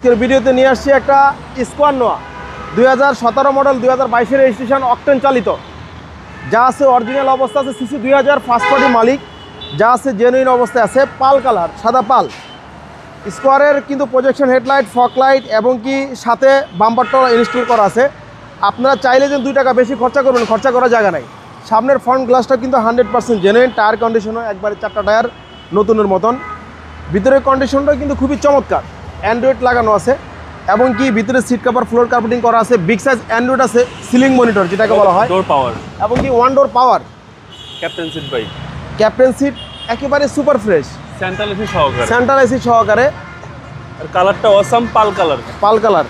আজকের ভিডিওতে নিয়ে আসছি একটা স্কোয়ার নোয়া 2017 মডেল 2022 রেজিস্ট্রেশন অকটেন চালিত, যা আছে অরিজিনাল অবস্থা আছে, সিসি 2000 ফার্স্ট পার্টি মালিক, যা আছে জেনুইন অবস্থায় আছে, পাল কালার, সাদা পাল। স্কোয়ারের কিন্তু প্রজেকশন হেডলাইট, ফগ লাইট এবং কি সাথে বাম্পারটা ইনস্টল করা আছে। আপনারা চাইলে যে 2 টাকা বেশি খরচা করবেন, খরচা করার জায়গা নাই। সামনের ফ্রন্ট গ্লাসটা কিন্তু 100% জেনুইন, টায়ার কন্ডিশনও একবারে 4টা টায়ার নতুনের মতন। ভিতরের কন্ডিশনটা কিন্তু খুবই চমৎকার, অ্যান্ড্রয়েড লাগানো আছে এবং কি ভিতরে সিট কভার, ফ্লোর কার্পেটিং করা আছে, বিগ সাইজ অ্যান্ড্রয়েড আছে, সিলিং মনিটর যেটাকে বলা হয়, ডোর পাওয়ার এবং কি ওয়ান ডোর পাওয়ার। ক্যাপ্টেন সিট ভাই, ক্যাপ্টেন সিট একেবারে সুপার ফ্রেশ, সেন্ট্রাল এসি সহকারে, সেন্ট্রাল এসি সহকারে, আর কালারটা অসাম পাল কালার, পাল কালার।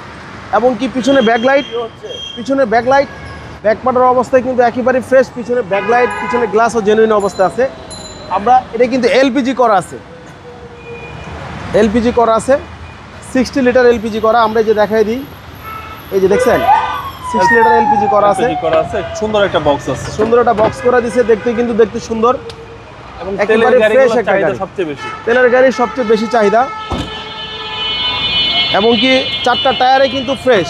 এবং কি পিছনে ব্যাকলাইট, পিছনে ব্যাকলাইট, ব্যাক পার্টের অবস্থায় কিন্তু একেবারে ফ্রেশ, পিছনে ব্যাকলাইট, পিছনে গ্লাসও জেনুইন অবস্থায় আছে। আমরা এটা কিন্তু এলপিজি করা আছে, এলপিজি করা আছে, 60 লিটার এলপিজি করা। আমরা এই যে দেখাই দিই, এই যে দেখছেন 60 লিটার এলপিজি করা আছে, সুন্দর একটা বক্স আছে, সুন্দর একটা বক্স করা দিছে, দেখতে কিন্তু দেখতে সুন্দর এবং একেবারে ফ্রেশ একটা চাহিদা গাড়ি। সবচেয়ে বেশি, তেলের গাড়ির সবচেয়ে বেশি চাহিদা এবং কি 4টা টায়ারে কিন্তু ফ্রেশ,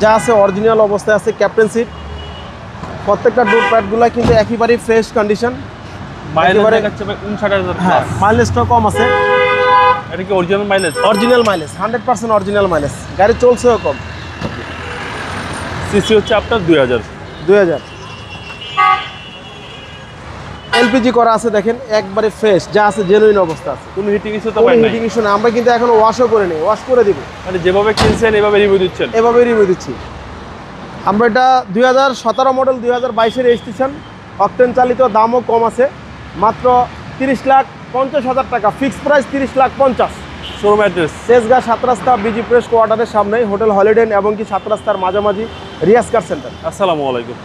যা আছে অরিজিনাল অবস্থায় আছে। ক্যাপ্টেন সিট, প্রত্যেকটা ডোর প্যাডগুলো কিন্তু একেবারে ফ্রেশ কন্ডিশন। মাইলেজ দেখাচ্ছে ভাই 59,000 হ্যাঁ, প্লাস। মাইলেজটা কম আছে, এটা কি original mileage? Original mileage 100% original mileage, গাড়ি চলছেও কম। সিসি হচ্ছে আপনার 2000। এলপিজি করা আছে, দেখেন একবারে ফ্রেশ, যা আছে জেনুইন অবস্থা আছে, কোনো হিটিং ইস্যু তো কোনো ভাই নাই? হিটিং ইস্যু না। আমরা কিন্তু এখনো ওয়াশও করে নিই, ওয়াশ করে দিব, মানে যেভাবে কিনছেন এভাবে রিভিউ দিচ্ছেন? এভাবে রিভিউ দিচ্ছি। আমরা এটা 2017 মডেল 2022 রেজিস্ট্রেশন, অকটেন চালিত, দামও কম আছে, মাত্র 30,50,000 টাকা, fixed price 30,50,000। Showroom address Tejgaon 7 রাস্তা বিজি প্রেস কোয়ার্টারের সামনে, হোটেল হলিডে এবং কি 7 রাস্তার মাঝামাঝি, রিয়াজ কার সেন্টার। আসসালামু আলাইকুম।